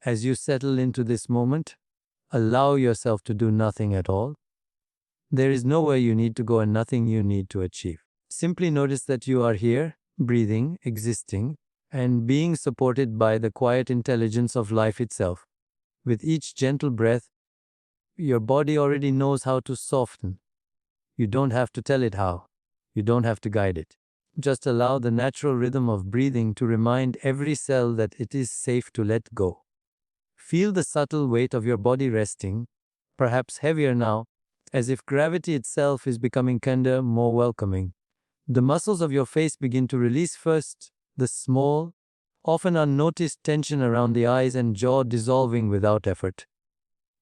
As you settle into this moment, allow yourself to do nothing at all. There is nowhere you need to go and nothing you need to achieve. Simply notice that you are here, breathing, existing, and being supported by the quiet intelligence of life itself. With each gentle breath, your body already knows how to soften. You don't have to tell it how. You don't have to guide it. Just allow the natural rhythm of breathing to remind every cell that it is safe to let go. Feel the subtle weight of your body resting, perhaps heavier now, as if gravity itself is becoming kinder, more welcoming. The muscles of your face begin to release first, the small, often unnoticed tension around the eyes and jaw dissolving without effort.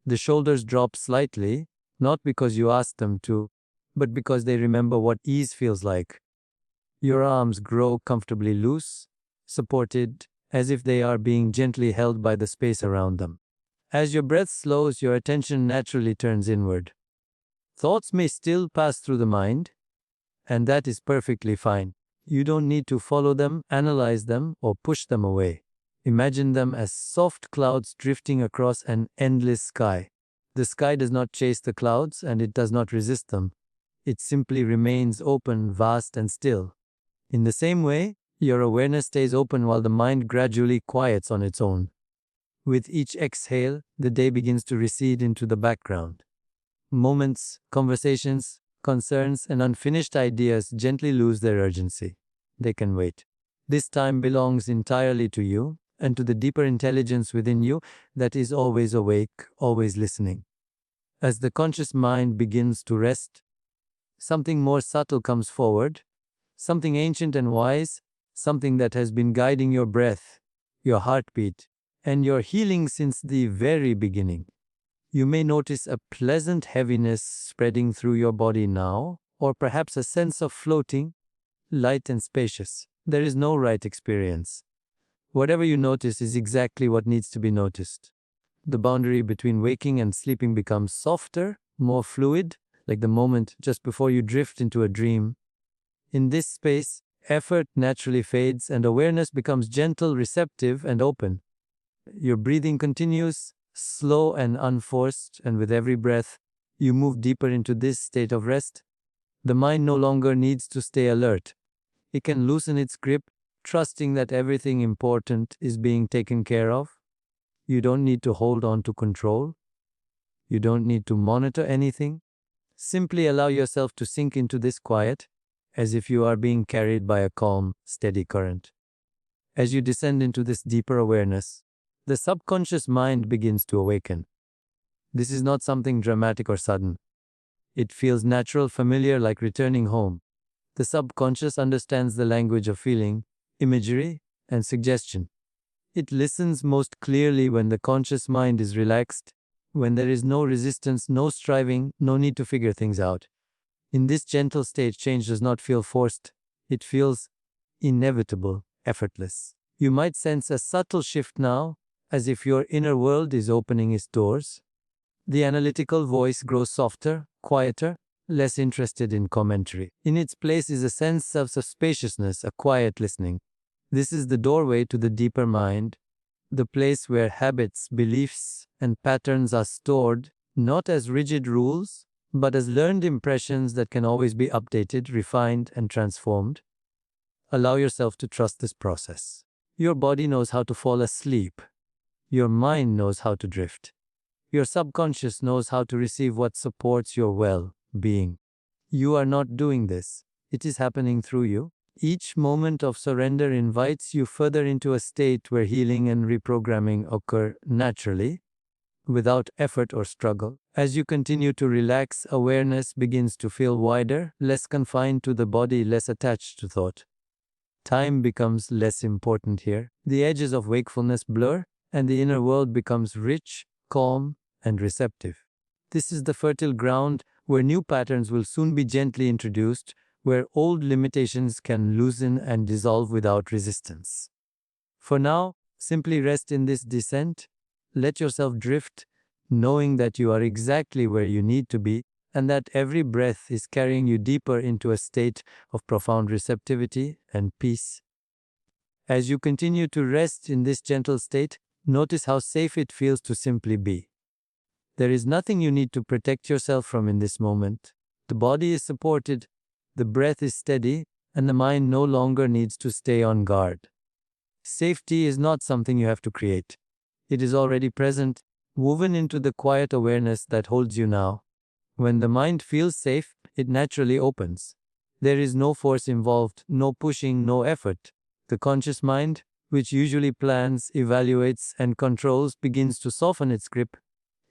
The shoulders drop slightly, not because you asked them to, but because they remember what ease feels like. Your arms grow comfortably loose, supported, as if they are being gently held by the space around them. As your breath slows, your attention naturally turns inward. Thoughts may still pass through the mind, and that is perfectly fine. You don't need to follow them, analyze them, or push them away. Imagine them as soft clouds drifting across an endless sky. The sky does not chase the clouds, and it does not resist them. It simply remains open, vast, and still. In the same way, your awareness stays open while the mind gradually quiets on its own. With each exhale, the day begins to recede into the background. Moments, conversations, concerns, and unfinished ideas gently lose their urgency. They can wait. This time belongs entirely to you and to the deeper intelligence within you that is always awake, always listening. As the conscious mind begins to rest, something more subtle comes forward, something ancient and wise, something that has been guiding your breath, your heartbeat, and your healing since the very beginning. You may notice a pleasant heaviness spreading through your body now, or perhaps a sense of floating, light and spacious. There is no right experience. Whatever you notice is exactly what needs to be noticed. The boundary between waking and sleeping becomes softer, more fluid, like the moment just before you drift into a dream. In this space, effort naturally fades and awareness becomes gentle, receptive, and open. Your breathing continues, slow and unforced, and with every breath, you move deeper into this state of rest. The mind no longer needs to stay alert. It can loosen its grip, trusting that everything important is being taken care of. You don't need to hold on to control. You don't need to monitor anything. Simply allow yourself to sink into this quiet, as if you are being carried by a calm, steady current. As you descend into this deeper awareness, the subconscious mind begins to awaken. This is not something dramatic or sudden. It feels natural, familiar, like returning home. The subconscious understands the language of feeling, imagery, and suggestion. It listens most clearly when the conscious mind is relaxed, when there is no resistance, no striving, no need to figure things out. In this gentle state, change does not feel forced. It feels inevitable, effortless. You might sense a subtle shift now, as if your inner world is opening its doors. The analytical voice grows softer, quieter, less interested in commentary. In its place is a sense of spaciousness, a quiet listening. This is the doorway to the deeper mind, the place where habits, beliefs, and patterns are stored, not as rigid rules, but as learned impressions that can always be updated, refined, and transformed. Allow yourself to trust this process. Your body knows how to fall asleep. Your mind knows how to drift. Your subconscious knows how to receive what supports your well-being. You are not doing this. It is happening through you. Each moment of surrender invites you further into a state where healing and reprogramming occur naturally, without effort or struggle. As you continue to relax, awareness begins to feel wider, less confined to the body, less attached to thought. Time becomes less important here. The edges of wakefulness blur, and the inner world becomes rich, calm, and receptive. This is the fertile ground where new patterns will soon be gently introduced, where old limitations can loosen and dissolve without resistance. For now, simply rest in this descent. Let yourself drift, knowing that you are exactly where you need to be, and that every breath is carrying you deeper into a state of profound receptivity and peace. As you continue to rest in this gentle state, Notice how safe it feels to simply be. There is nothing you need to protect yourself from in this moment. The body is supported, the breath is steady, and the mind no longer needs to stay on guard. Safety is not something you have to create. It is already present, woven into the quiet awareness that holds you now. When the mind feels safe, it naturally opens. There is no force involved, no pushing, no effort. The conscious mind, which usually plans, evaluates, and controls, begins to soften its grip.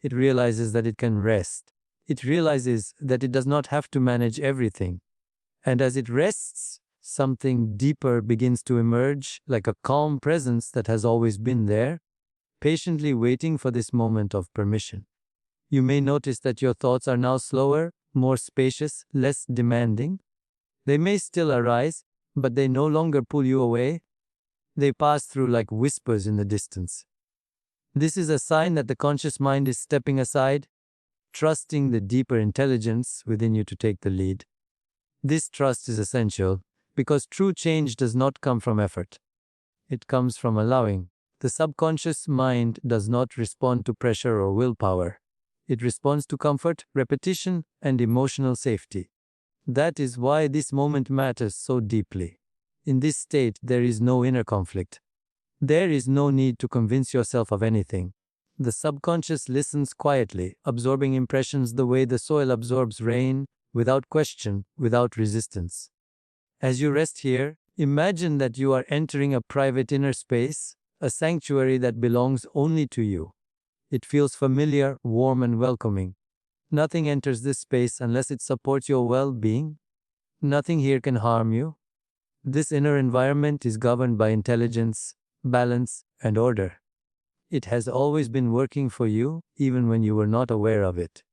It realizes that it can rest. It realizes that it does not have to manage everything. And as it rests, something deeper begins to emerge, like a calm presence that has always been there, patiently waiting for this moment of permission. You may notice that your thoughts are now slower, more spacious, less demanding. They may still arise, but they no longer pull you away. They pass through like whispers in the distance. This is a sign that the conscious mind is stepping aside, trusting the deeper intelligence within you to take the lead. This trust is essential because true change does not come from effort. It comes from allowing. The subconscious mind does not respond to pressure or willpower. It responds to comfort, repetition, and emotional safety. That is why this moment matters so deeply. In this state, there is no inner conflict. There is no need to convince yourself of anything. The subconscious listens quietly, absorbing impressions the way the soil absorbs rain, without question, without resistance. As you rest here, imagine that you are entering a private inner space, a sanctuary that belongs only to you. It feels familiar, warm, and welcoming. Nothing enters this space unless it supports your well-being. Nothing here can harm you. This inner environment is governed by intelligence, balance, and order. It has always been working for you, even when you were not aware of it.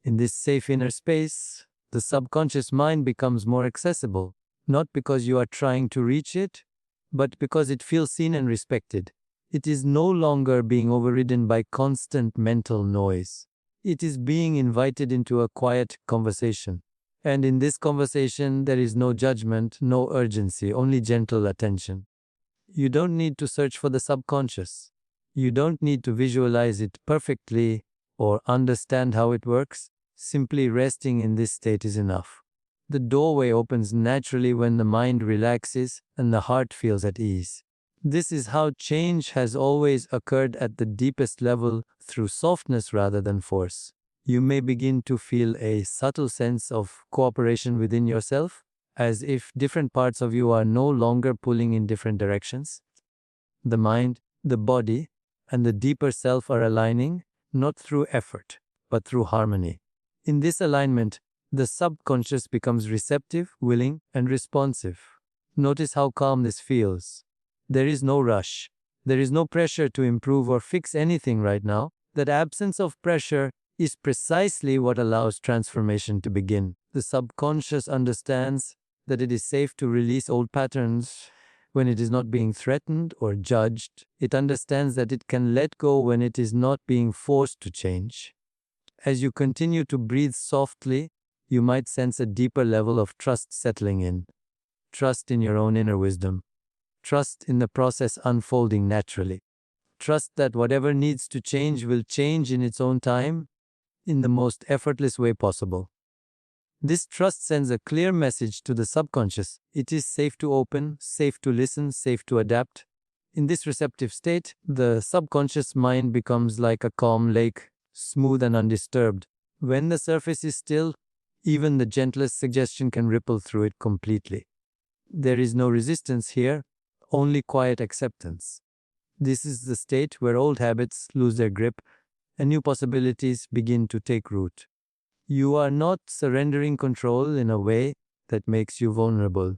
In this safe inner space, the subconscious mind becomes more accessible, not because you are trying to reach it, but because it feels seen and respected. It is no longer being overridden by constant mental noise. It is being invited into a quiet conversation. And in this conversation, there is no judgment, no urgency, only gentle attention. You don't need to search for the subconscious. You don't need to visualize it perfectly or understand how it works. Simply resting in this state is enough. The doorway opens naturally when the mind relaxes and the heart feels at ease. This is how change has always occurred at the deepest level, through softness rather than force. You may begin to feel a subtle sense of cooperation within yourself, as if different parts of you are no longer pulling in different directions. The mind, the body, and the deeper self are aligning, not through effort, but through harmony. In this alignment, the subconscious becomes receptive, willing, and responsive. Notice how calm this feels. There is no rush. There is no pressure to improve or fix anything right now. That absence of pressure is precisely what allows transformation to begin. The subconscious understands that it is safe to release old patterns when it is not being threatened or judged. It understands that it can let go when it is not being forced to change. As you continue to breathe softly, you might sense a deeper level of trust settling in. Trust in your own inner wisdom. Trust in the process unfolding naturally. Trust that whatever needs to change will change in its own time, in the most effortless way possible. This trust sends a clear message to the subconscious. It is safe to open, safe to listen, safe to adapt. In this receptive state, the subconscious mind becomes like a calm lake, smooth and undisturbed. When the surface is still, even the gentlest suggestion can ripple through it completely. There is no resistance here, only quiet acceptance. This is the state where old habits lose their grip and new possibilities begin to take root. You are not surrendering control in a way that makes you vulnerable.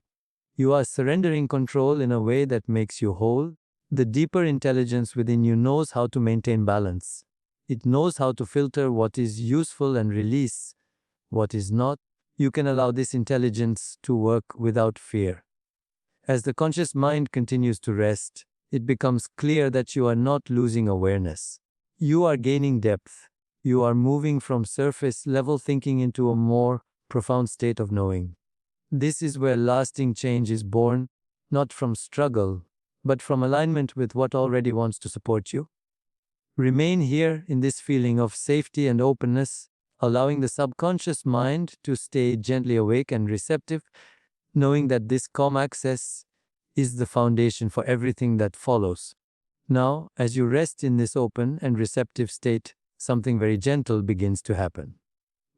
You are surrendering control in a way that makes you whole. The deeper intelligence within you knows how to maintain balance. It knows how to filter what is useful and release what is not. You can allow this intelligence to work without fear. As the conscious mind continues to rest, it becomes clear that you are not losing awareness. You are gaining depth. You are moving from surface-level thinking into a more profound state of knowing. This is where lasting change is born, not from struggle, but from alignment with what already wants to support you. Remain here in this feeling of safety and openness, allowing the subconscious mind to stay gently awake and receptive, knowing that this calm access is the foundation for everything that follows. Now, as you rest in this open and receptive state, something very gentle begins to happen.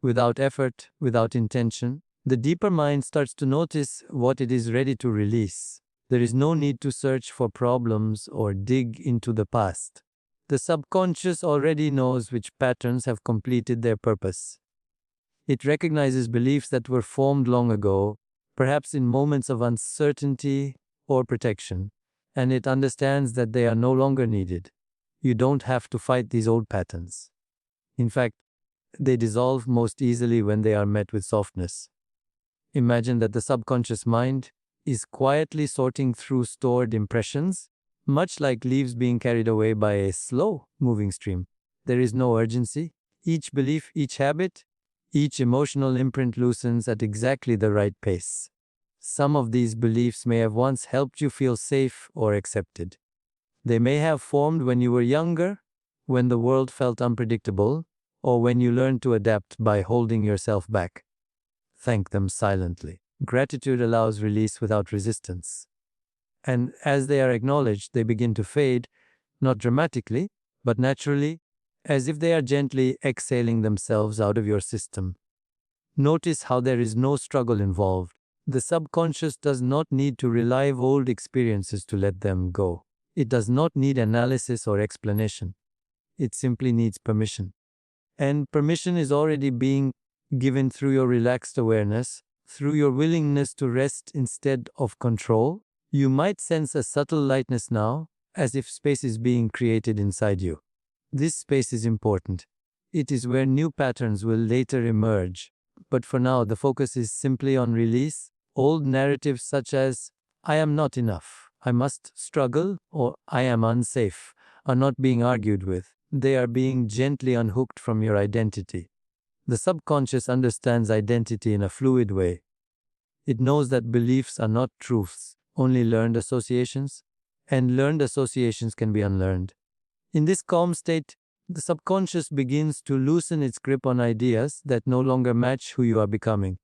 Without effort, without intention, the deeper mind starts to notice what it is ready to release. There is no need to search for problems or dig into the past. The subconscious already knows which patterns have completed their purpose. It recognizes beliefs that were formed long ago, perhaps in moments of uncertainty or protection, and it understands that they are no longer needed. You don't have to fight these old patterns. In fact, they dissolve most easily when they are met with softness. Imagine that the subconscious mind is quietly sorting through stored impressions, much like leaves being carried away by a slow-moving stream. There is no urgency. Each belief, each habit, each emotional imprint loosens at exactly the right pace. Some of these beliefs may have once helped you feel safe or accepted. They may have formed when you were younger, when the world felt unpredictable, or when you learned to adapt by holding yourself back. Thank them silently. Gratitude allows release without resistance. And as they are acknowledged, they begin to fade, not dramatically, but naturally, as if they are gently exhaling themselves out of your system. Notice how there is no struggle involved. The subconscious does not need to relive old experiences to let them go. It does not need analysis or explanation. It simply needs permission. And permission is already being given through your relaxed awareness, through your willingness to rest instead of control. You might sense a subtle lightness now, as if space is being created inside you. This space is important. It is where new patterns will later emerge. But for now, the focus is simply on release. Old narratives such as, I am not enough, I must struggle, or I am unsafe, are not being argued with. They are being gently unhooked from your identity. The subconscious understands identity in a fluid way. It knows that beliefs are not truths, only learned associations, and learned associations can be unlearned. In this calm state, the subconscious begins to loosen its grip on ideas that no longer match who you are becoming.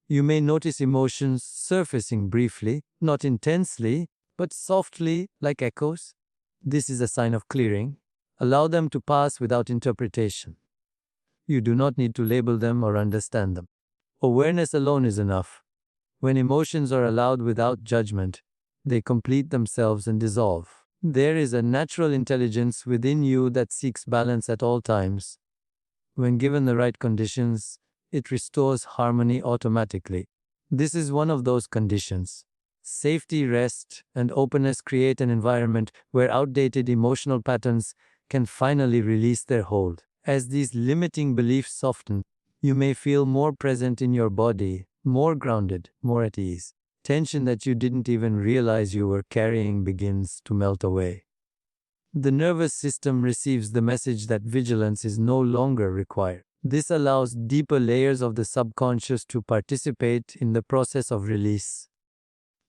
You may notice emotions surfacing briefly, not intensely, but softly, like echoes. This is a sign of clearing. Allow them to pass without interpretation. You do not need to label them or understand them. Awareness alone is enough. When emotions are allowed without judgment, they complete themselves and dissolve. There is a natural intelligence within you that seeks balance at all times. When given the right conditions, it restores harmony automatically. This is one of those conditions. Safety, rest, and openness create an environment where outdated emotional patterns can finally release their hold. As these limiting beliefs soften, you may feel more present in your body, more grounded, more at ease. Tension that you didn't even realize you were carrying begins to melt away. The nervous system receives the message that vigilance is no longer required. This allows deeper layers of the subconscious to participate in the process of release.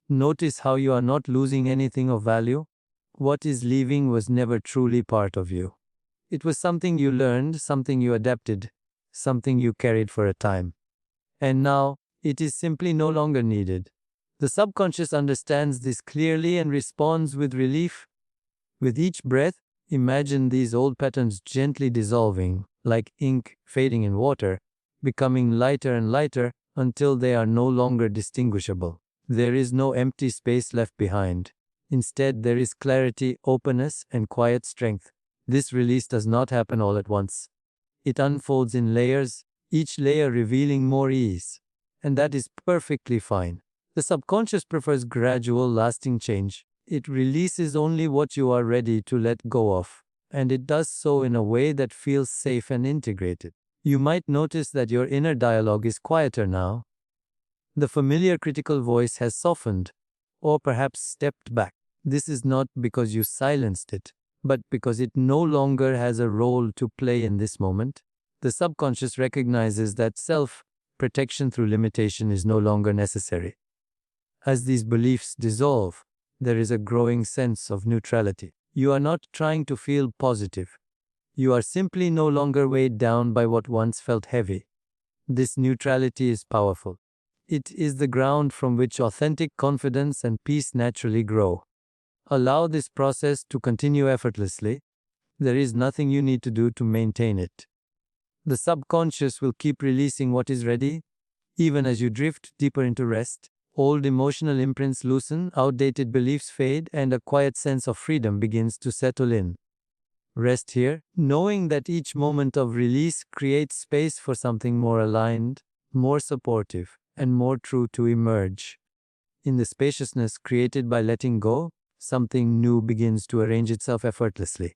Notice how you are not losing anything of value. What is leaving was never truly part of you. It was something you learned, something you adapted, something you carried for a time. And now, it is simply no longer needed. The subconscious understands this clearly and responds with relief. With each breath, imagine these old patterns gently dissolving, like ink fading in water, becoming lighter and lighter until they are no longer distinguishable. There is no empty space left behind. Instead, there is clarity, openness, and quiet strength. This release does not happen all at once. It unfolds in layers, each layer revealing more ease. And that is perfectly fine. The subconscious prefers gradual, lasting change. It releases only what you are ready to let go of, and it does so in a way that feels safe and integrated. You might notice that your inner dialogue is quieter now. The familiar critical voice has softened, or perhaps stepped back. This is not because you silenced it, but because it no longer has a role to play in this moment. The subconscious recognizes that self-protection through limitation is no longer necessary. As these beliefs dissolve, there is a growing sense of neutrality. You are not trying to feel positive. You are simply no longer weighed down by what once felt heavy. This neutrality is powerful. It is the ground from which authentic confidence and peace naturally grow. Allow this process to continue effortlessly. There is nothing you need to do to maintain it. The subconscious will keep releasing what is ready, even as you drift deeper into rest. Old emotional imprints loosen, outdated beliefs fade, and a quiet sense of freedom begins to settle in. Rest here, knowing that each moment of release creates space for something more aligned, more supportive, and more true to emerge. In the spaciousness created by letting go, something new begins to arrange itself effortlessly.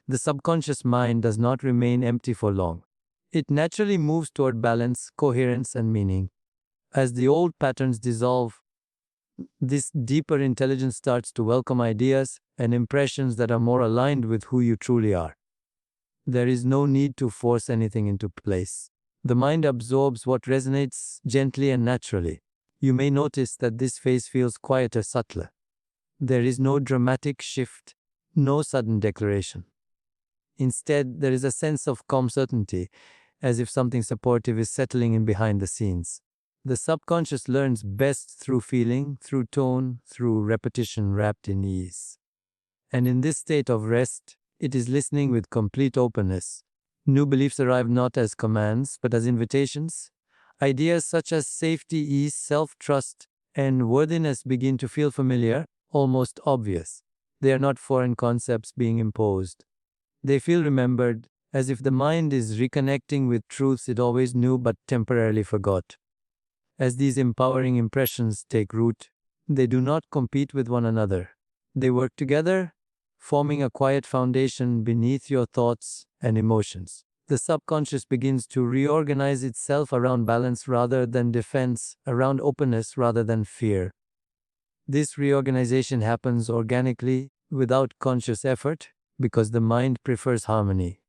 The subconscious mind does not remain empty for long. It naturally moves toward balance, coherence, and meaning. As the old patterns dissolve, this deeper intelligence starts to welcome ideas and impressions that are more aligned with who you truly are. There is no need to force anything into place. The mind absorbs what resonates gently and naturally. You may notice that this phase feels quieter, subtler. There is no dramatic shift, no sudden declaration. Instead, there is a sense of calm certainty, as if something supportive is settling in behind the scenes. The subconscious learns best through feeling, through tone, through repetition wrapped in ease. And in this state of rest, it is listening with complete openness. New beliefs arrive not as commands, but as invitations. Ideas such as safety, ease, self-trust, and worthiness begin to feel familiar, almost obvious. They are not foreign concepts being imposed. They feel remembered, as if the mind is reconnecting with truths it always knew but temporarily forgot. As these empowering impressions take root, they do not compete with one another. They work together, forming a quiet foundation beneath your thoughts and emotions. The subconscious begins to reorganize itself around balance rather than defense, around openness rather than fear. This reorganization happens organically, without conscious effort, because the mind prefers harmony.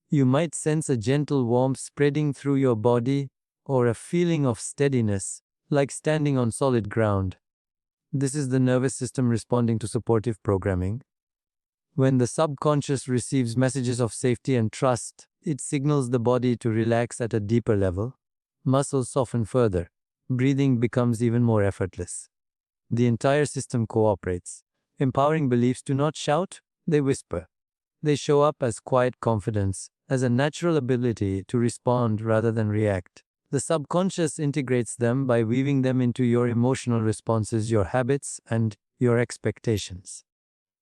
You might sense a gentle warmth spreading through your body, or a feeling of steadiness, like standing on solid ground. This is the nervous system responding to supportive programming. When the subconscious receives messages of safety and trust, it signals the body to relax at a deeper level. Muscles soften further. Breathing becomes even more effortless. The entire system cooperates. Empowering beliefs do not shout, they whisper. They show up as quiet confidence, as a natural ability to respond rather than react. The subconscious integrates them by weaving them into your emotional responses, your habits, and your expectations.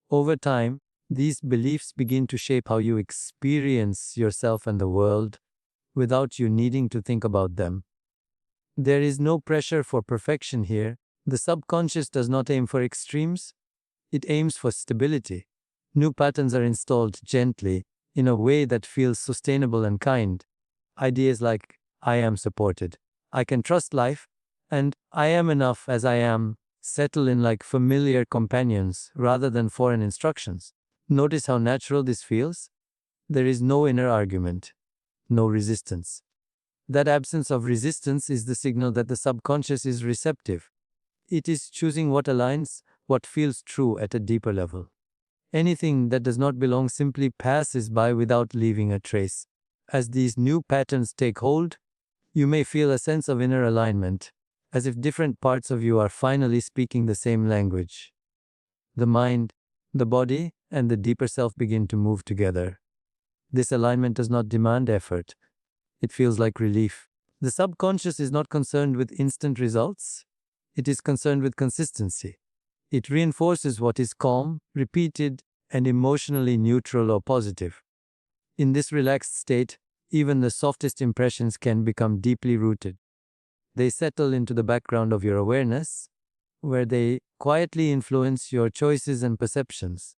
Over time, these beliefs begin to shape how you experience yourself and the world, without you needing to think about them. There is no pressure for perfection here. The subconscious does not aim for extremes. It aims for stability. New patterns are installed gently, in a way that feels sustainable and kind. Ideas like, I am supported, I can trust life, and I am enough as I am, settle in like familiar companions rather than foreign instructions. Notice how natural this feels? There is no inner argument, no resistance. That absence of resistance is the signal that the subconscious is receptive. It is choosing what aligns, what feels true at a deeper level. Anything that does not belong simply passes by without leaving a trace. As these new patterns take hold, you may feel a sense of inner alignment, as if different parts of you are finally speaking the same language. The mind, the body, and the deeper self begin to move together. This alignment does not demand effort. It feels like relief. The subconscious is not concerned with instant results. It is concerned with consistency. It reinforces what is calm, repeated, and emotionally neutral or positive. In this relaxed state, even the softest impressions can become deeply rooted. They settle into the background of your awareness, where they quietly influence your choices and perceptions.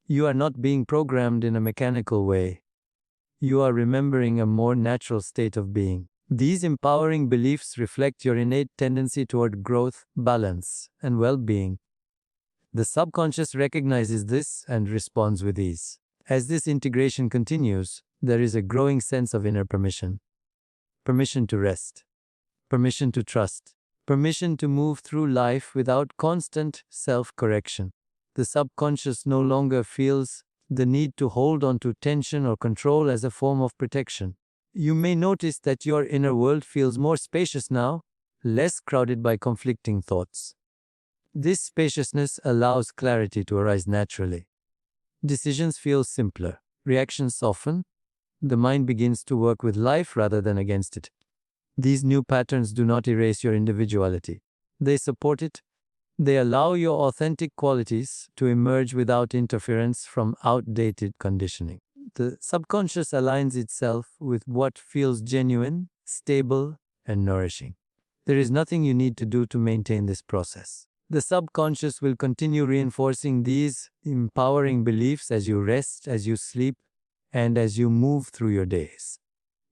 You are not being programmed in a mechanical way. You are remembering a more natural state of being. These empowering beliefs reflect your innate tendency toward growth, balance, and well-being. The subconscious recognizes this and responds with ease. As this integration continues, there is a growing sense of inner permission. Permission to rest. Permission to trust. permission to move through life without constant self-correction. The subconscious no longer feels the need to hold on to tension or control as a form of protection. You may notice that your inner world feels more spacious now, less crowded by conflicting thoughts. This spaciousness allows clarity to arise naturally. Decisions feel simpler, reactions soften, the mind begins to work with life rather than against it. These new patterns do not erase your individuality. They support it. They allow your authentic qualities to emerge without interference from outdated conditioning. The subconscious aligns itself with what feels genuine, stable, and nourishing. There is nothing you need to do to maintain this process. The subconscious will continue reinforcing these empowering beliefs as you rest, as you sleep, and as you move through your days.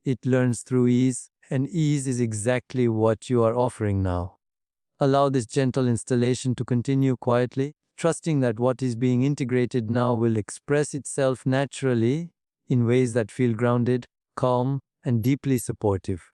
It learns through ease, and ease is exactly what you are offering now. Allow this gentle installation to continue quietly, trusting that what is being integrated now will express itself naturally in ways that feel grounded, calm, and deeply supportive.